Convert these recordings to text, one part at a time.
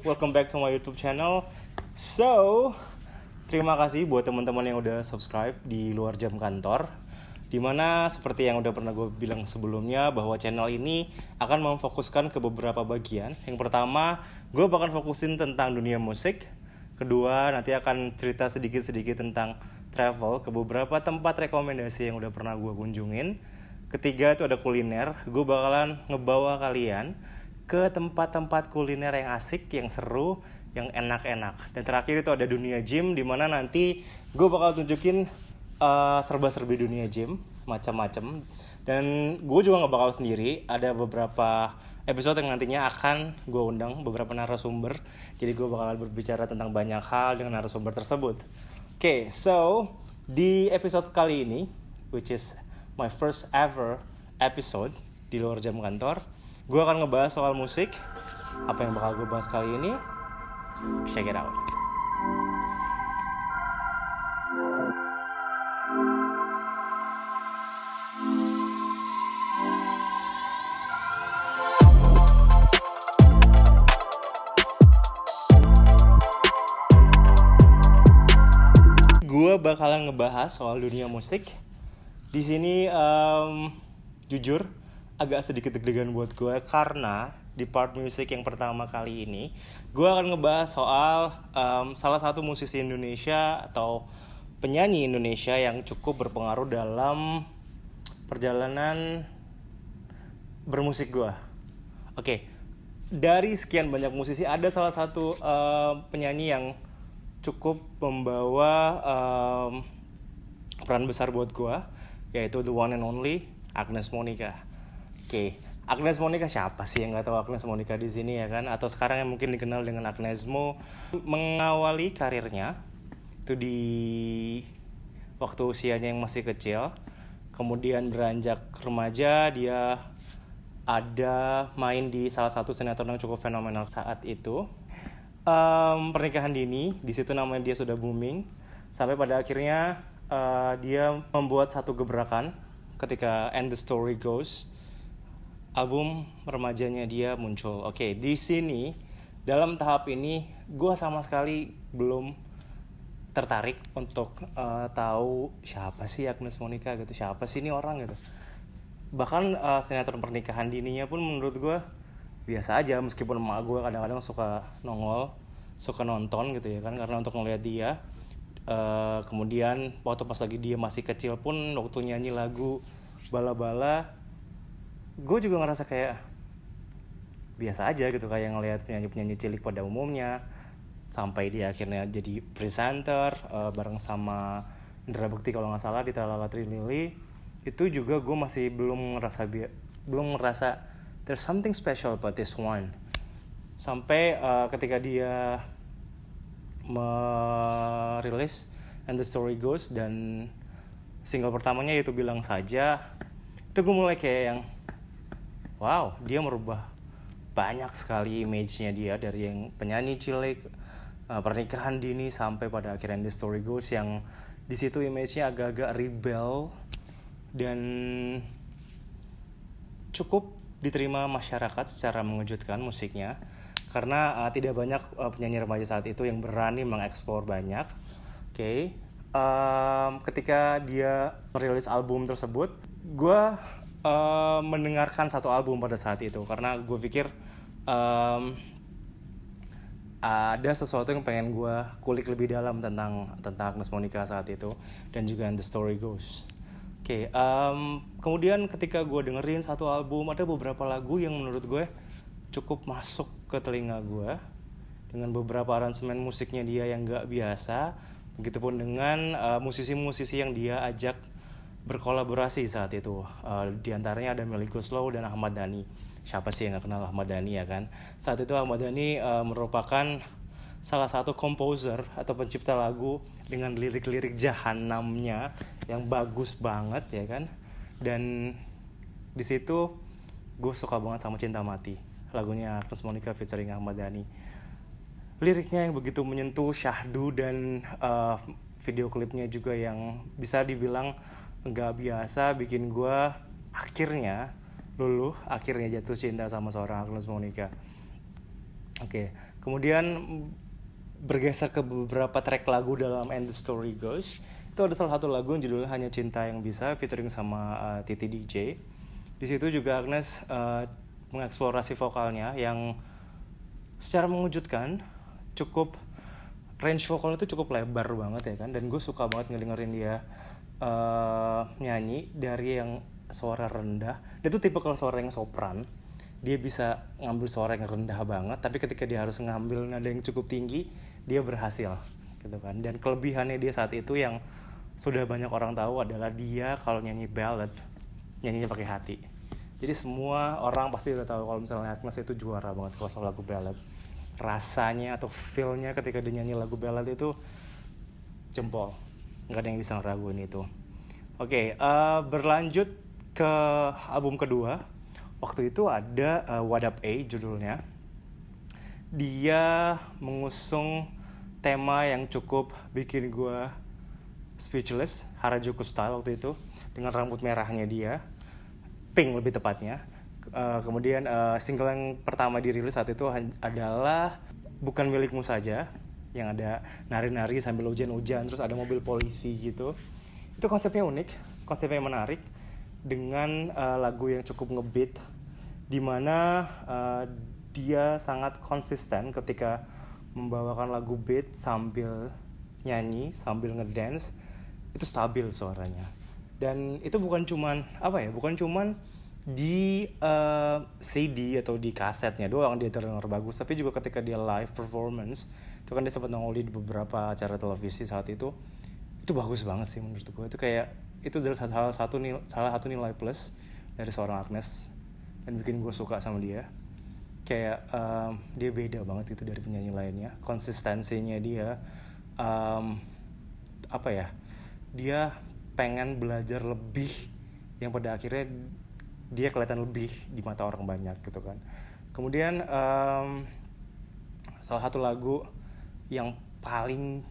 welcome back to my YouTube channel. So, terima kasih buat teman-teman yang udah subscribe di luar jam kantor. Dimana seperti yang udah pernah gue bilang sebelumnya, bahwa channel ini akan memfokuskan ke beberapa bagian. Yang pertama, gue bakal fokusin tentang dunia musik. Kedua, nanti akan cerita sedikit-sedikit tentang travel ke beberapa tempat rekomendasi yang udah pernah gue kunjungin. Ketiga, itu ada kuliner. Gue bakalan ngebawa kalian ke tempat-tempat kuliner yang asik, yang seru, yang enak-enak. Dan terakhir itu ada dunia gym, dimana nanti gue bakal tunjukin serba-serbi dunia gym, macam-macam. Dan gue juga gak bakal sendiri, ada beberapa episode yang nantinya akan gue undang beberapa narasumber. Jadi gue bakal berbicara tentang banyak hal dengan narasumber tersebut. Oke, so di episode kali ini, which is my first ever episode di luar jam kantor, gue akan ngebahas soal musik. Apa yang bakal gue bahas kali ini? Check it out. Gue bakalan ngebahas soal dunia musik. Di sini jujur agak sedikit deg-degan buat gue, karena di part musik yang pertama kali ini gue akan ngebahas soal salah satu musisi Indonesia atau penyanyi Indonesia yang cukup berpengaruh dalam perjalanan bermusik gue. Oke, dari sekian banyak musisi ada salah satu penyanyi yang cukup membawa peran besar buat gue, yaitu the one and only Agnes Monica. Oke, Agnes Monica siapa sih yang nggak tahu Agnes Monica di sini, ya kan? Atau sekarang yang mungkin dikenal dengan Agnes Mo. Mengawali karirnya itu di waktu usianya yang masih kecil, kemudian beranjak remaja dia ada main di salah satu sinetron yang cukup fenomenal saat itu. Pernikahan dini, di situ namanya dia sudah booming, sampai pada akhirnya dia membuat satu gebrakan ketika And the Story Goes, album remajanya dia muncul. Oke, di sini dalam tahap ini gue sama sekali belum tertarik untuk tahu siapa sih Agnes Monica gitu, siapa sih ini orang gitu. Bahkan sinetron pernikahan dininya pun menurut gue biasa aja, meskipun emak gue kadang-kadang suka nongol, suka nonton gitu ya kan, karena untuk ngeliat dia. Kemudian waktu pas lagi dia masih kecil pun, waktu nyanyi lagu Bala-Bala, gue juga ngerasa kayak biasa aja gitu, kayak ngelihat penyanyi-penyanyi cilik pada umumnya. Sampai dia akhirnya jadi presenter bareng sama Indra Bekti kalau nggak salah di Talala Trilili. Itu juga gue masih belum ngerasa there's something special about this one. Sampai ketika dia merilis And the Story Goes, dan single pertamanya yaitu Bilang Saja, itu gue mulai kayak yang wow, dia merubah banyak sekali image-nya dia, dari yang penyanyi cilik, pernikahan dini, sampai pada akhirnya The Story Goes, yang di situ image-nya agak-agak rebel dan cukup diterima masyarakat secara mengejutkan musiknya, karena tidak banyak penyanyi remaja saat itu yang berani mengeksplor banyak. Oke. Ketika dia merilis album tersebut, gue mendengarkan satu album pada saat itu, karena gue pikir ada sesuatu yang pengen gue kulik lebih dalam tentang Agnes Monica saat itu, dan juga The Story Goes. Oke, kemudian ketika gue dengerin satu album, ada beberapa lagu yang menurut gue cukup masuk ke telinga gue, dengan beberapa aransemen musiknya dia yang gak biasa. Begitupun dengan musisi-musisi yang dia ajak berkolaborasi saat itu. Di antaranya ada Melly Goeslaw dan Ahmad Dhani. Siapa sih yang gak kenal Ahmad Dhani, ya kan? Saat itu Ahmad Dhani merupakan salah satu komposer atau pencipta lagu dengan lirik-lirik jahanamnya yang bagus banget, ya kan? Dan di situ gue suka banget sama Cinta Mati, lagunya Agnes Monica featuring Ahmad Dhani. Liriknya yang begitu menyentuh, syahdu, dan video klipnya juga yang bisa dibilang nggak biasa, bikin gue akhirnya jatuh cinta sama seorang Agnes Monica. Oke, Kemudian bergeser ke beberapa track lagu dalam And the Story Goes. Itu ada salah satu lagu yang judulnya Hanya Cinta Yang Bisa featuring sama Titi DJ. Di situ juga Agnes mengeksplorasi vokalnya yang secara mengejutkan, cukup range vokal itu cukup lebar banget ya kan, dan gue suka banget ngedengerin dia nyanyi dari yang suara rendah. Dia tuh tipe kalau suara yang sopran, dia bisa ngambil suara yang rendah banget, tapi ketika dia harus ngambil nada yang cukup tinggi, dia berhasil gitu kan. Dan kelebihannya dia saat itu yang sudah banyak orang tahu adalah dia kalau nyanyi ballad, nyanyinya pakai hati. Jadi semua orang pasti udah tahu kalau misalnya Agnes itu juara banget kalau soal lagu ballad. Rasanya atau feel-nya ketika dia nyanyi lagu ballad itu jempol, nggak ada yang bisa ngeraguin itu. Oke, berlanjut ke album kedua. Waktu itu ada What Up A judulnya. Dia mengusung tema yang cukup bikin gue speechless, Harajuku style waktu itu, dengan rambut merahnya dia, pink lebih tepatnya. Kemudian single yang pertama dirilis saat itu adalah Bukan Milikmu Saja, yang ada nari-nari sambil hujan-hujan, terus ada mobil polisi gitu. Itu konsepnya unik, konsepnya menarik, dengan lagu yang cukup ngebeat, dimana dia sangat konsisten ketika membawakan lagu beat sambil nyanyi, sambil ngedance, itu stabil suaranya. Dan itu bukan cuman di CD atau di kasetnya doang dia terdengar bagus, tapi juga ketika dia live performance, itu kan dia sempat nongol di beberapa acara televisi saat itu bagus banget sih menurut gue. Itu kayak itu salah satu nilai plus dari seorang Agnes, dan bikin gue suka sama dia. Kayak dia beda banget itu dari penyanyi lainnya, konsistensinya dia, dia pengen belajar lebih, yang pada akhirnya dia kelihatan lebih di mata orang banyak gitu kan. Kemudian salah satu lagu yang paling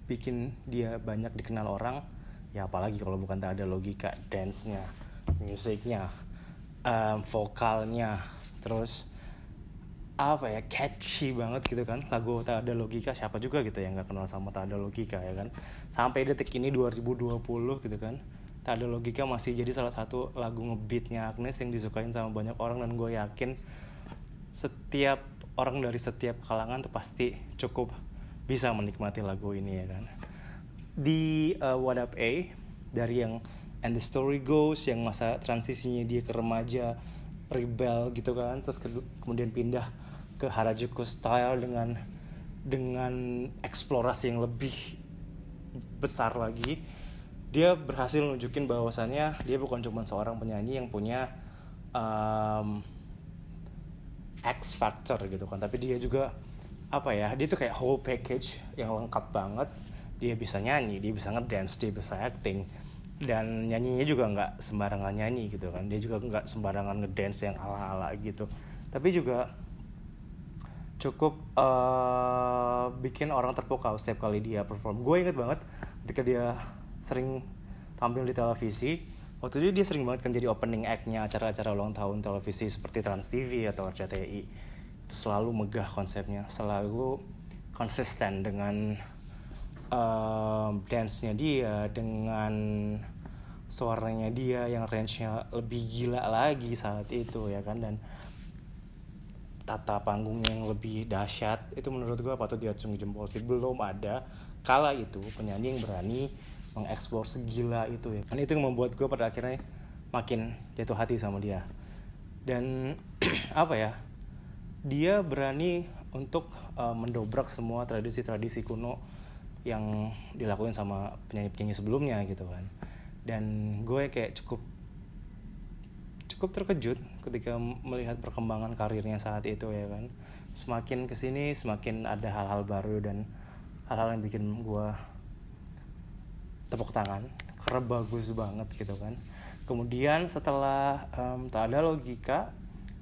bikin dia banyak dikenal orang, ya apalagi kalau bukan Tak Ada Logika, dance-nya, musiknya, vokalnya, terus catchy banget gitu kan. Lagu Tak Ada Logika, siapa juga gitu yang gak kenal sama Tak Ada Logika ya kan. Sampai detik ini 2020 gitu kan, Tak Ada Logika masih jadi salah satu lagu ngebeatnya Agnes yang disukain sama banyak orang. Dan gue yakin setiap orang dari setiap kalangan tuh pasti cukup bisa menikmati lagu ini ya kan. Di What Up A, dari yang And the Story Goes, yang masa transisinya dia ke remaja rebel gitu kan, terus kemudian pindah ke Harajuku style dengan eksplorasi yang lebih besar lagi. Dia berhasil nunjukin bahwasannya dia bukan cuma seorang penyanyi yang punya X factor gitu kan, tapi dia juga dia tuh kayak whole package yang lengkap banget. Dia bisa nyanyi, dia bisa ngedance, dia bisa acting, dan nyanyinya juga nggak sembarangan nyanyi gitu kan. Dia juga nggak sembarangan ngedance yang ala-ala gitu, tapi juga cukup bikin orang terpukau setiap kali dia perform. Gue inget banget ketika dia sering tampil di televisi. Waktu itu dia sering banget kan jadi opening act-nya acara-acara ulang tahun televisi seperti Trans TV atau RCTI. Itu selalu megah konsepnya, selalu konsisten dengan dance-nya dia, dengan suaranya dia yang range-nya lebih gila lagi saat itu ya kan. Dan tata panggungnya yang lebih dahsyat, itu menurut gue patut diacungi jempol sih. Belum ada kala itu penyanyi yang berani mengeksplor segila itu ya. Dan itu yang membuat gue pada akhirnya makin jatuh hati sama dia. Dan dia berani untuk mendobrak semua tradisi-tradisi kuno yang dilakuin sama penyanyi-penyanyi sebelumnya gitu kan. Dan gue kayak cukup terkejut ketika melihat perkembangan karirnya saat itu ya kan. Semakin kesini semakin ada hal-hal baru dan hal-hal yang bikin gue tepuk tangan, karena bagus banget gitu kan. Kemudian setelah Tak Ada Logika,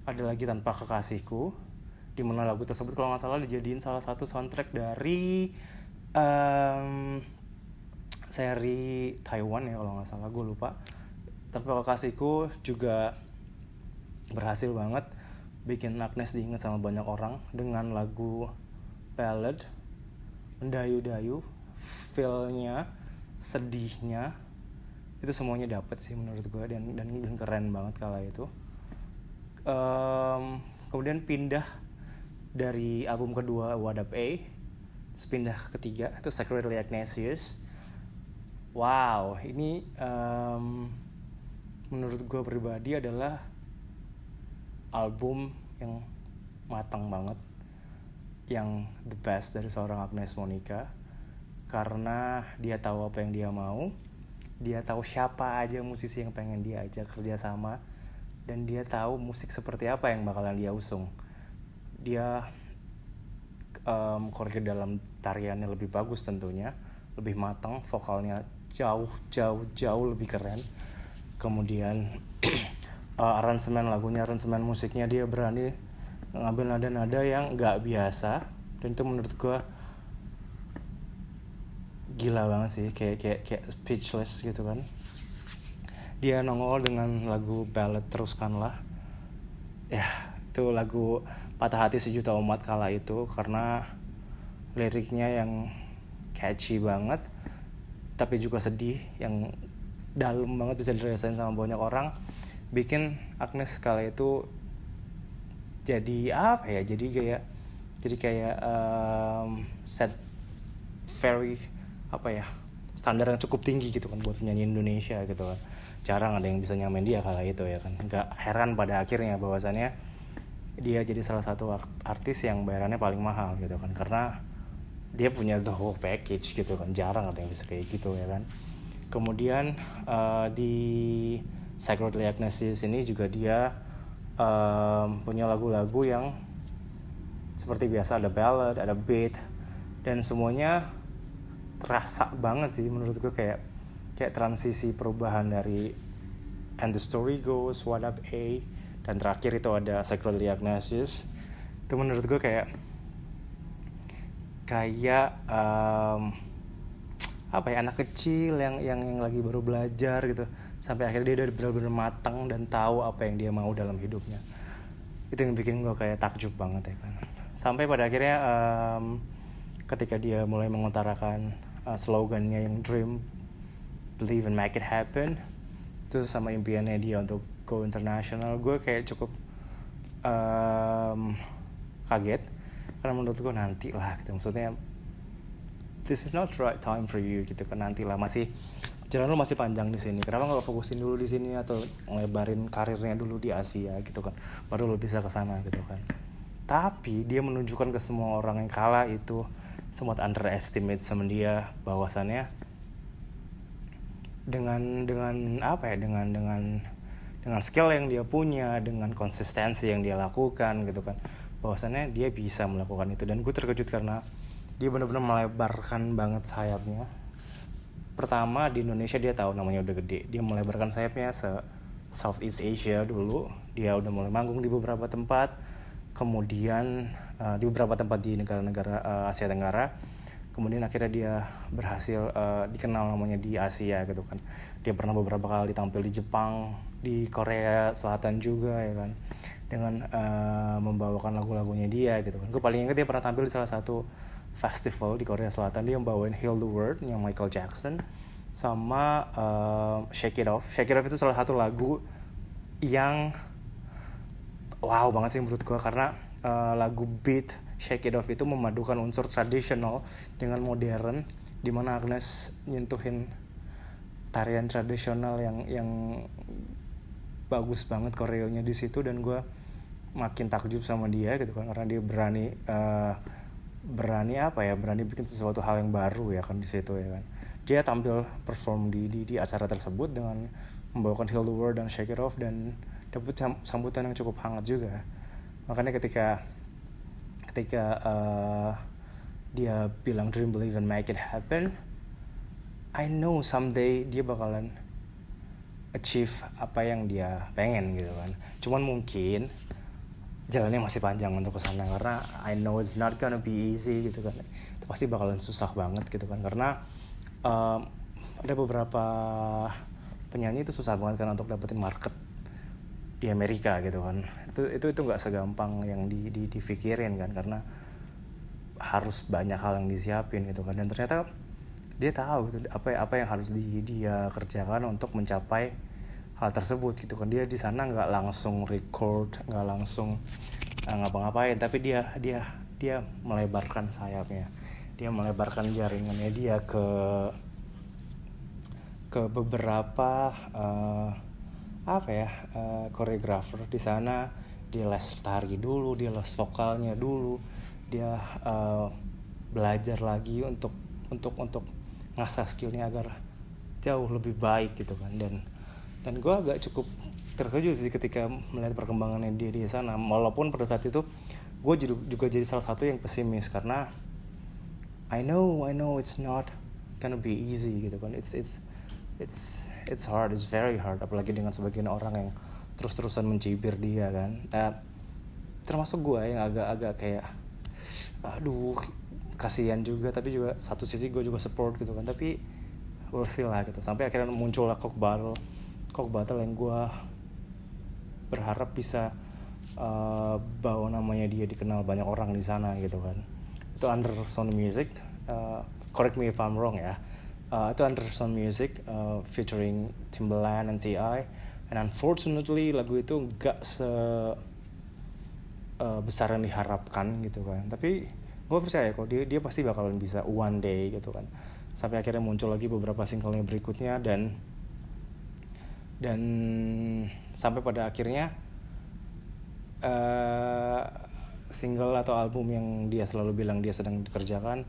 ada lagi Tanpa Kekasihku, di mana lagu tersebut kalau nggak salah dijadiin salah satu soundtrack dari seri Taiwan ya kalau nggak salah, gue lupa. Tanpa Kekasihku juga berhasil banget bikin Agnes diingat sama banyak orang dengan lagu ballad, mendayu-dayu, feel-nya, sedihnya, itu semuanya dapet sih menurut gue, dan keren banget kala itu. Kemudian pindah dari album kedua What Up A, terus pindah ke ketiga itu Secretly Ignatius. Wow, ini menurut gue pribadi adalah album yang matang banget, yang the best dari seorang Agnes Monica, karena dia tahu apa yang dia mau, dia tahu siapa aja musisi yang pengen dia ajak kerjasama, dan dia tahu musik seperti apa yang bakalan dia usung. Dia koreo dalam tariannya lebih bagus tentunya, lebih matang, vokalnya jauh lebih keren. Kemudian aransemen musiknya dia berani ngambil nada-nada yang nggak biasa, dan itu menurut gue gila banget sih, kayak speechless gitu kan. Dia nongol dengan lagu ballad Teruskanlah. Ya, itu lagu patah hati sejuta umat kala itu, karena liriknya yang catchy banget, tapi juga sedih, yang dalam banget, bisa dirasain sama banyak orang. Bikin Agnes kala itu jadi apa ya? Jadi kayak set very apa ya? Standar yang cukup tinggi gitu kan buat penyanyi Indonesia gitu kan. Jarang ada yang bisa nyamain dia kala itu ya kan. Nggak heran pada akhirnya bahwasannya dia jadi salah satu artis yang bayarannya paling mahal gitu kan, karena dia punya the whole package gitu kan. Jarang ada yang bisa kayak gitu ya kan. Kemudian di Secretly Ignatius ini juga dia punya lagu-lagu yang seperti biasa, ada ballad, ada beat, dan semuanya terasa banget sih menurut gue, kayak transisi perubahan dari And the Story Goes, What Up A, dan terakhir itu ada Secretly Ignatius. Itu menurut gue kayak apa ya, anak kecil yang lagi baru belajar gitu, sampai akhirnya dia udah benar-benar matang dan tahu apa yang dia mau dalam hidupnya. Itu yang bikin gue kayak takjub banget ya kan. Sampai pada akhirnya ketika dia mulai mengutarakan slogannya yang Dream, Believe and Make It Happen, itu sama impiannya dia untuk go international, gue kayak cukup kaget, karena menurut gue nanti lah gitu, maksudnya this is not the right time for you gitu kan, nanti lah, masih jalan lu masih panjang di sini, kenapa nggak fokusin dulu di sini atau ngelebarin karirnya dulu di Asia gitu kan, baru lu bisa kesana gitu kan. Tapi dia menunjukkan ke semua orang yang kala itu sempat underestimate sama dia, bahwasannya dengan apa ya, dengan skill yang dia punya, dengan konsistensi yang dia lakukan gitu kan, bahwasannya dia bisa melakukan itu. Dan gue terkejut karena dia benar-benar melebarkan banget sayapnya. Pertama, di Indonesia dia tahu namanya udah gede, dia melebarkan sayapnya se Southeast Asia dulu. Dia udah mulai manggung di beberapa tempat, kemudian di beberapa tempat di negara-negara Asia Tenggara. Kemudian akhirnya dia berhasil dikenal namanya di Asia gitu kan. Dia pernah beberapa kali tampil di Jepang, di Korea Selatan juga ya kan, dengan membawakan lagu-lagunya dia gitu kan. Gue paling ingat dia pernah tampil di salah satu festival di Korea Selatan, dia membawain Heal the World yang Michael Jackson, sama Shake It Off. Shake It Off itu salah satu lagu yang wow banget sih menurut gue, karena lagu beat Shake It Off itu memadukan unsur tradisional dengan modern, dimana Agnes nyentuhin tarian tradisional yang bagus banget koreonya di situ. Dan gue makin takjub sama dia gitu kan, karena dia berani bikin sesuatu hal yang baru ya kan di situ ya kan. Dia tampil perform di acara tersebut dengan membawakan Heal the World dan Shake It Off, dan dapat sambutan yang cukup hangat juga. Makanya ketika dia bilang Dream, Believe and Make It Happen, I know someday dia bakalan achieve apa yang dia pengen gitu kan. Cuman mungkin jalannya masih panjang untuk kesana, karena I know it's not gonna be easy gitu kan. Itu pasti bakalan susah banget gitu kan, karena ada beberapa penyanyi itu susah banget kan untuk dapetin market di Amerika gitu kan. Itu nggak segampang yang dipikirin kan, karena harus banyak hal yang disiapin gitu kan, dan ternyata dia tahu gitu apa yang harus dia kerjakan untuk mencapai hal tersebut gitu kan. Dia di sana nggak langsung record, nggak langsung ngapa-ngapain, tapi dia melebarkan sayapnya, dia melebarkan jaringannya dia ke beberapa koreografer di sana. Dia les tari dulu, dia les vokalnya dulu, dia belajar lagi untuk ngasah skillnya agar jauh lebih baik gitu kan. Dan gue agak cukup terkejut sih ketika melihat perkembangannya dia di sana, walaupun pada saat itu gue juga jadi salah satu yang pesimis, karena I know it's not gonna be easy gitu kan. It's hard, it's very hard, apalagi dengan sebagian orang yang terus-terusan mencibir dia kan. Termasuk gue yang agak kayak aduh kasihan juga, tapi juga satu sisi gue juga support gitu kan. Tapi we'll see lah gitu, sampai akhirnya muncul lah Cock Battle yang gue berharap bisa bawa namanya dia dikenal banyak orang di sana gitu kan. Itu under Sony Music, correct me if I'm wrong ya. Itu under Sony Music, featuring Timbaland and T.I. And unfortunately lagu itu gak besar yang diharapkan gitu kan. Tapi gue percaya kok dia pasti bakalan bisa one day gitu kan. Sampai akhirnya muncul lagi beberapa singlenya berikutnya, dan sampai pada akhirnya single atau album yang dia selalu bilang dia sedang dikerjakan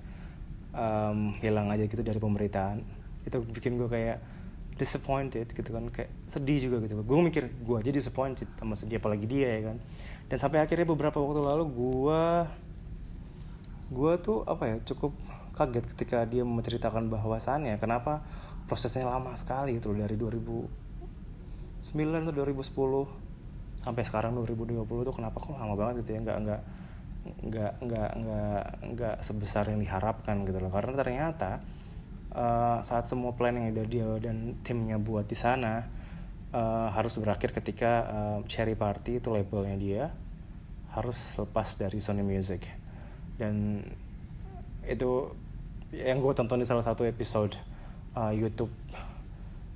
hilang aja gitu dari pemberitaan. Itu bikin gue kayak disappointed gitu kan, kayak sedih juga gitu. Gue mikir gue aja disappointed sama sedih, apalagi dia ya kan. Dan sampai akhirnya beberapa waktu lalu gue tuh cukup kaget ketika dia menceritakan bahwasannya kenapa prosesnya lama sekali gitu, dari 2009 atau 2010 sampai sekarang 2020 tuh kenapa kok lama banget gitu ya, nggak sebesar yang diharapkan gitu loh. Karena ternyata saat semua plan yang ada dia dan timnya buat di sana harus berakhir ketika Cherry Party, itu labelnya dia, harus lepas dari Sony Music. Dan itu yang gue tonton di salah satu episode YouTube,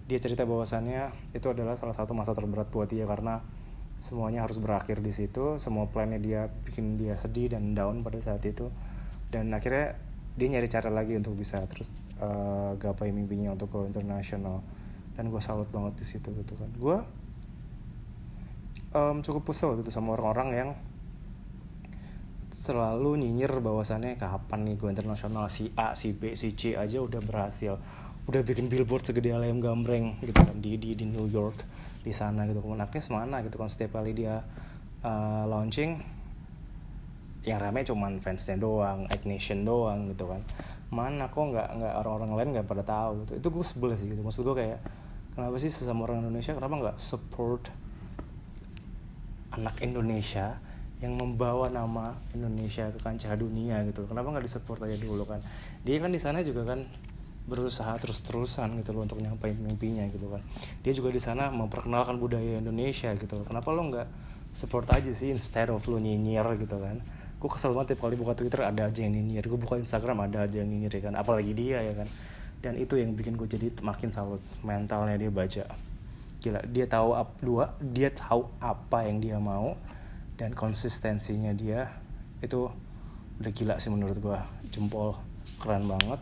dia cerita bahwasannya itu adalah salah satu masa terberat buat dia, karena semuanya harus berakhir di situ. Semua plannya dia bikin dia sedih dan down pada saat itu, dan akhirnya dia nyari cara lagi untuk bisa terus gapai mimpinya untuk go internasional. Dan gue salut banget di situ gitu kan. Gue cukup kesel gitu sama orang-orang yang selalu nyinyir bahwasannya kapan nih go internasional, si A, si B, si C aja udah berhasil, udah bikin billboard segede ayam gambreng gitu kan di New York di sana gitu. Kemudian Agnes mana gitu kan, setiap kali dia launching yang rame cuman fansnya doang, Ignition doang gitu kan. Mana kok nggak orang-orang lain nggak pada tahu gitu. Itu gue sebel sih gitu. Maksud gue kayak kenapa sih sesama orang Indonesia kenapa nggak support anak Indonesia yang membawa nama Indonesia ke kancah dunia gitu. Kenapa nggak disupport aja dulu kan? Dia kan di sana juga kan berusaha terus-terusan gitu loh untuk nyampein mimpinya gitu kan. Dia juga di sana memperkenalkan budaya Indonesia gitu loh. Kenapa lo nggak support aja sih instead of lo nyinyir gitu kan? Gue kesel banget tiap kali buka Twitter ada aja yang nyinyir, gue buka Instagram ada aja yang nyinyir ya kan, apalagi dia ya kan. Dan itu yang bikin gue jadi makin salut mentalnya dia baca. Gila, dia tahu apa yang dia mau, dan konsistensinya dia itu udah gila sih menurut gue, jempol, keren banget.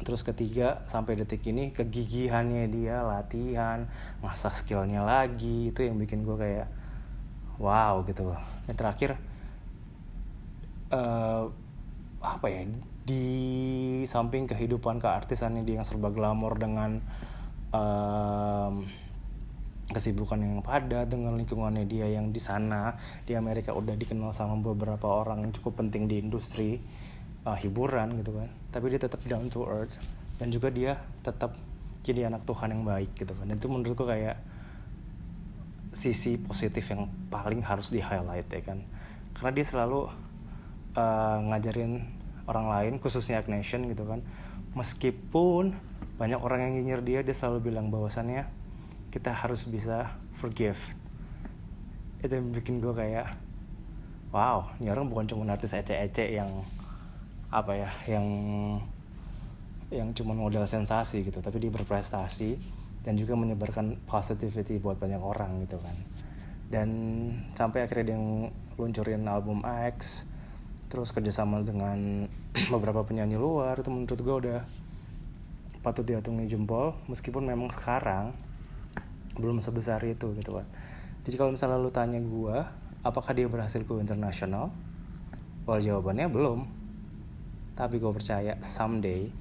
Terus ketiga, sampai detik ini kegigihannya dia latihan, ngasah skillnya lagi, itu yang bikin gue kayak wow gitu loh. Dan terakhir di samping kehidupan keartisannya dia yang serba glamor dengan kesibukan yang padat, dengan lingkungannya dia yang di sana di Amerika udah dikenal sama beberapa orang yang cukup penting di industri hiburan gitu kan, tapi dia tetap down to earth, dan juga dia tetap jadi anak Tuhan yang baik gitu kan. Dan itu menurutku kayak sisi positif yang paling harus di highlight ya kan, karena dia selalu ngajarin orang lain, khususnya Ignition gitu kan. Meskipun banyak orang yang nyinyir dia selalu bilang bahwasannya kita harus bisa forgive. Itu yang bikin gue kayak wow, ini orang bukan cuma artis ece-ece yang apa ya, yang cuma modal sensasi gitu, tapi dia berprestasi dan juga menyebarkan positivity buat banyak orang gitu kan. Dan sampai akhirnya dia luncurin album X, terus kerjasama dengan beberapa penyanyi luar, itu menurut gue udah patut diacungi jempol, meskipun memang sekarang belum sebesar itu gitu kan. Jadi kalau misalnya lu tanya gue, apakah dia berhasil go internasional? Well, jawabannya belum. Tapi gue percaya someday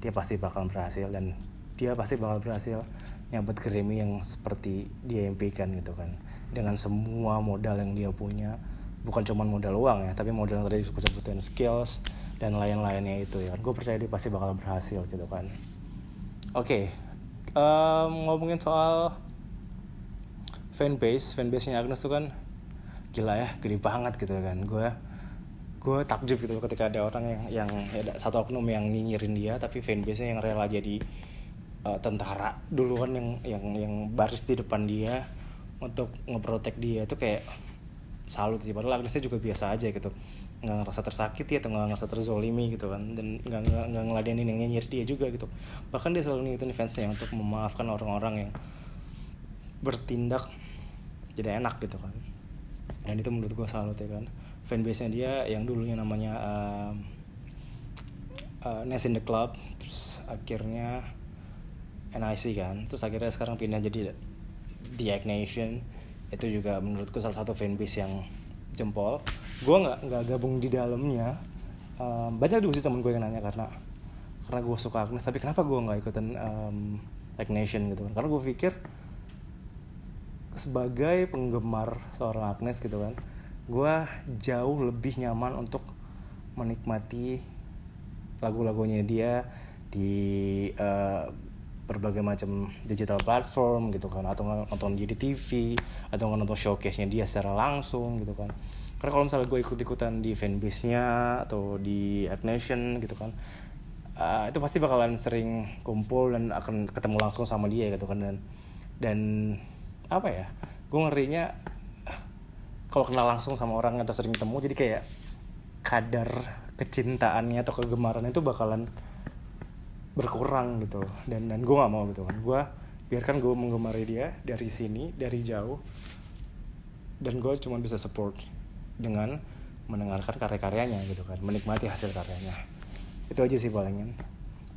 dia pasti bakal berhasil, dan dia pasti bakal berhasil nyabet Grammy yang seperti dia impikan gitu kan. Dengan semua modal yang dia punya, bukan cuma modal uang ya, tapi modal yang tadi gue sebutin, skills dan lain-lainnya itu ya. Gue percaya dia pasti bakal berhasil gitu kan. Oke, ngomongin soal fanbase-nya Agnes tuh kan gila ya, gede banget gitu kan. Gue takjub gitu ketika ada orang yang ada satu oknum yang nyinyirin dia, tapi fanbase-nya yang rela jadi tentara duluan yang baris di depan dia untuk ngeprotek dia. Itu kayak salut sih. Padahal Agnesnya juga biasa aja gitu, nggak ngerasa tersakiti atau nggak ngerasa terzolimi gitu kan, dan nggak ngeladenin yang nyinyir dia juga gitu. Bahkan dia selalu ngingetin fansnya untuk memaafkan orang-orang yang bertindak jadi enak gitu kan. Dan itu menurut gue salut ya kan. Fanbase-nya dia yang dulunya namanya Nest in the Club, terus akhirnya NIC kan, terus akhirnya sekarang pindah jadi The Egg Nation. Itu juga menurutku salah satu fanbase yang jempol. Gue nggak gabung di dalamnya. Banyak juga sih temen gue yang nanya karena gue suka Agnes, tapi kenapa gue nggak ikutan Egg Nation gitu kan? Karena gue pikir sebagai penggemar seorang Agnes gitu kan, gue jauh lebih nyaman untuk menikmati lagu-lagunya dia di berbagai macam digital platform gitu kan, atau nonton dia di TV, atau nonton showcase-nya dia secara langsung gitu kan. Karena kalau misalnya gue ikut-ikutan di fanbase-nya atau di Egg Nation gitu kan, itu pasti bakalan sering kumpul dan akan ketemu langsung sama dia gitu kan. Dan apa ya, gue ngerinya kalau kenal langsung sama orang atau sering ketemu, jadi kayak kadar kecintaannya atau kegemarannya itu bakalan berkurang gitu. Dan gue nggak mau gitu kan. Gue biarkan gue menggemari dia dari sini, dari jauh, dan gue cuma bisa support dengan mendengarkan karya-karyanya gitu kan, menikmati hasil karyanya. Itu aja sih palingnya.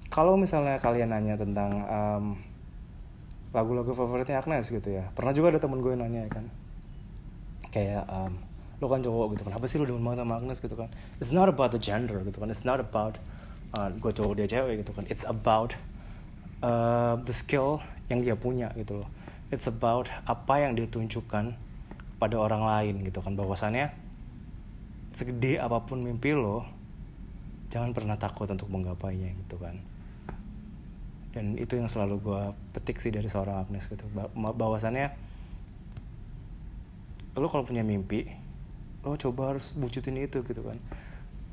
Kalau misalnya kalian nanya tentang lagu-lagu favoritnya Agnes gitu ya, pernah juga ada temen gue yang nanya kan, kayak lo kan cowok gitu kan, apa sih lo demen banget sama Agnes gitu kan. It's not about the gender gitu kan, it's not about gue cowok dia cewek gitu kan, it's about the skill yang dia punya gitu loh. It's about apa yang dia tunjukkan pada orang lain gitu kan, bahwasannya segede apapun mimpi lo, jangan pernah takut untuk menggapainya gitu kan. Dan itu yang selalu gue petik sih dari seorang Agnes gitu, bahwasannya lo kalau punya mimpi, lo coba harus wujudin itu gitu kan.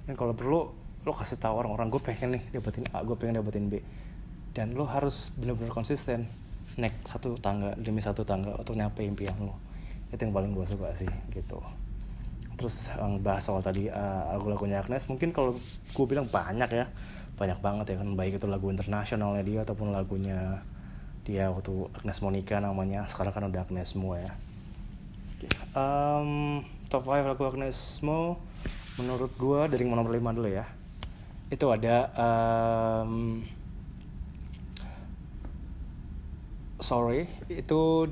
Dan kalau perlu lo kasih tahu orang-orang, gue pengen nih dapetin A, gue pengen dapetin B, dan lo harus benar-benar konsisten naik satu tangga demi satu tangga untuk nyampe impian lo. Itu yang paling gue suka sih gitu. Terus bahas soal tadi lagu-lagunya Agnes, mungkin kalau gue bilang banyak banget ya kan, baik itu lagu internasionalnya dia ataupun lagunya dia waktu Agnes Monica namanya, sekarang kan udah Agnes Mo ya. Top 5 lagu Agnes Mo menurut gue dari nomor 5 dulu ya. Itu ada Sorry, itu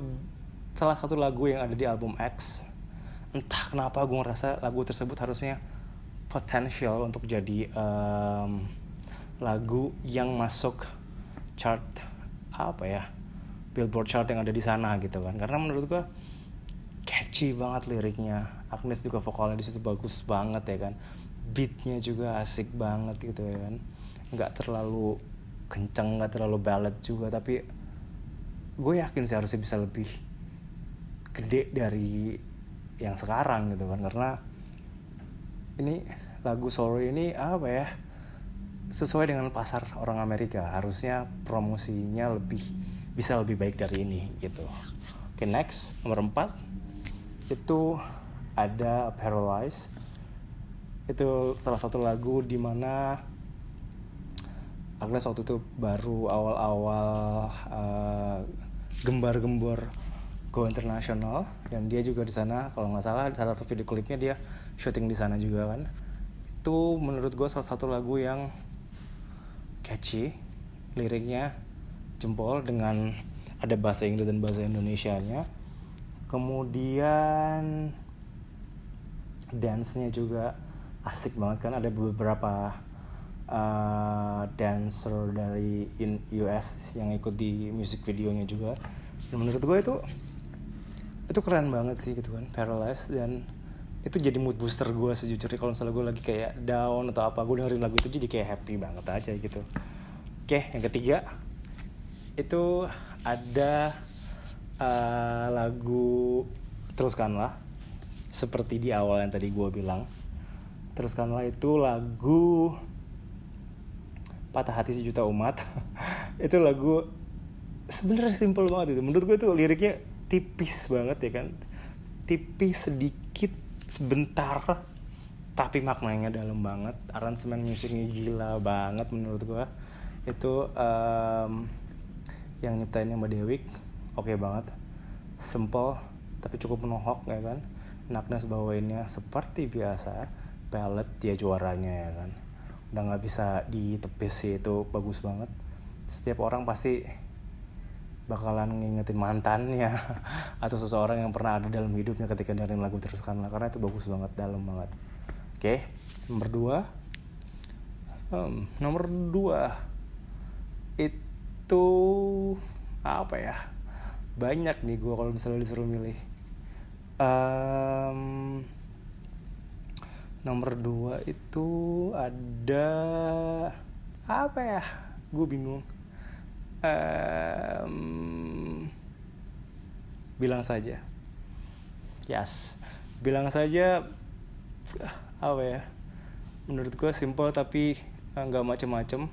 salah satu lagu yang ada di album X. Entah kenapa gue ngerasa lagu tersebut harusnya potential untuk jadi lagu yang masuk chart Billboard chart yang ada di sana gitu kan. Karena menurut gue catchy banget liriknya. Agnes juga vokalnya di situ bagus banget ya kan. Beatnya juga asik banget gitu ya kan. Nggak terlalu kenceng, nggak terlalu ballad juga, tapi gue yakin sih harusnya bisa lebih gede dari yang sekarang gitu kan. Karena ini lagu Sorry ini sesuai dengan pasar orang Amerika, harusnya promosinya bisa lebih baik dari ini gitu. Oke, next nomor 4 itu ada Paralyze. Itu salah satu lagu dimana Agnes waktu itu baru awal-awal gembar-gembor go internasional, dan dia juga di sana kalau nggak salah salah satu video klipnya dia syuting di sana juga kan. Itu menurut gue salah satu lagu yang catchy, liriknya jempol dengan ada bahasa Inggris dan bahasa Indonesianya. Kemudian dance-nya juga asik banget kan, ada beberapa dancer dari US yang ikut di music videonya juga. Dan menurut gue itu keren banget sih gitu kan, Paralyzed, dan itu jadi mood booster gue sejujurnya. Kalau misalnya gue lagi kayak down atau apa, gue dengerin lagu itu jadi kayak happy banget aja gitu. Oke, yang ketiga itu ada lagu Teruskanlah. Seperti di awal yang tadi gue bilang, Teruskanlah itu lagu Patah Hati Sejuta Umat. Itu lagu sebenarnya simple banget itu. Menurut gue itu liriknya tipis banget ya kan, tipis sedikit sebentar, tapi maknanya dalam banget. Aransemen musiknya gila banget menurut gue. Itu yang nyiptainnya Mbak Dewiq, oke banget, simple tapi cukup menohok ya kan. Agnes bawainnya seperti biasa, ballad dia juaranya ya kan, udah nggak bisa ditepis sih, itu bagus banget. Setiap orang pasti bakalan ngingetin mantannya atau seseorang yang pernah ada dalam hidupnya ketika dengerin lagu Teruskanlah, karena itu bagus banget, dalam banget. Oke, nomor dua itu apa ya, banyak nih gue kalau misalnya disuruh milih. Nomor 2 itu ada apa ya, gue bingung. Bilang Saja. Yes, Bilang Saja. Apa ya, menurut gue simple tapi gak macem-macem.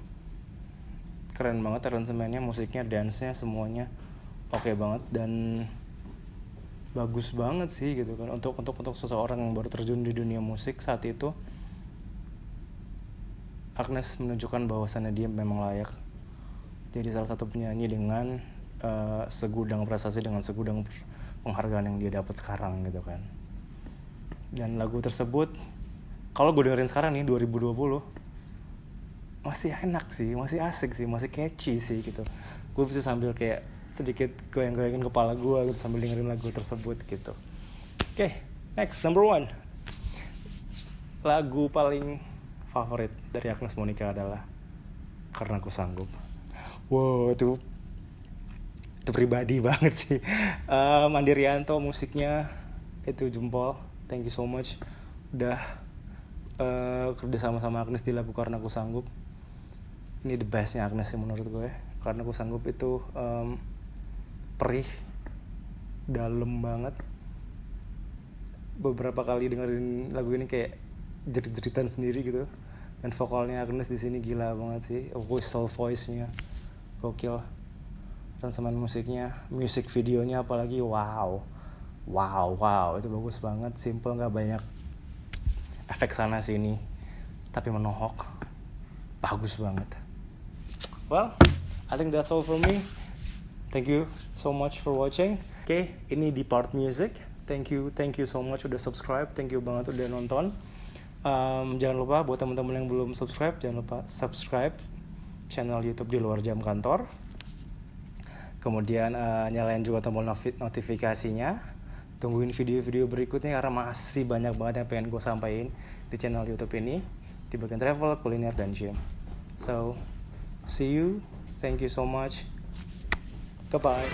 Keren banget aransemennya, musiknya, dance-nya, semuanya oke banget dan bagus banget sih gitu kan, untuk seseorang yang baru terjun di dunia musik saat itu. Agnes menunjukkan bahwasannya dia memang layak jadi salah satu penyanyi dengan segudang prestasi, dengan segudang penghargaan yang dia dapat sekarang gitu kan. Dan lagu tersebut kalau gue dengerin sekarang nih 2020 masih enak sih, masih asik sih, masih catchy sih gitu. Gue bisa sambil kayak sedikit goyang-goyangin kepala gue gitu sambil dengerin lagu tersebut gitu. Oke, next, number 1. Lagu paling favorit dari Agnes Monica adalah Karena Ku Sanggup. Wow, itu pribadi banget sih. Andi Rianto musiknya itu jempol. Thank you so much udah kerja sama Agnes di lagu Karena Ku Sanggup. Ini the bestnya Agnes sih menurut gue. Karena Ku Sanggup itu perih, dalam banget. Beberapa kali dengerin lagu ini kayak jerit-jeritan sendiri gitu. Dan vokalnya Agnes di sini gila banget sih, voice-nya gokil. Aransemen musiknya, music videonya apalagi wow, itu bagus banget. Simple, nggak banyak efek sana sini, tapi menohok, bagus banget. Well, I think that's all from me. Thank you so much for watching. Oke, ini di part music. Thank you so much udah subscribe. Thank you banget udah nonton. Jangan lupa buat teman-teman yang belum subscribe, jangan lupa subscribe channel YouTube Di Luar Jam Kantor. Kemudian nyalain juga tombol notifikasinya. Tungguin video-video berikutnya karena masih banyak banget yang pengen gue sampaikan di channel YouTube ini di bagian travel, kuliner, dan gym. So, see you. Thank you so much. Goodbye.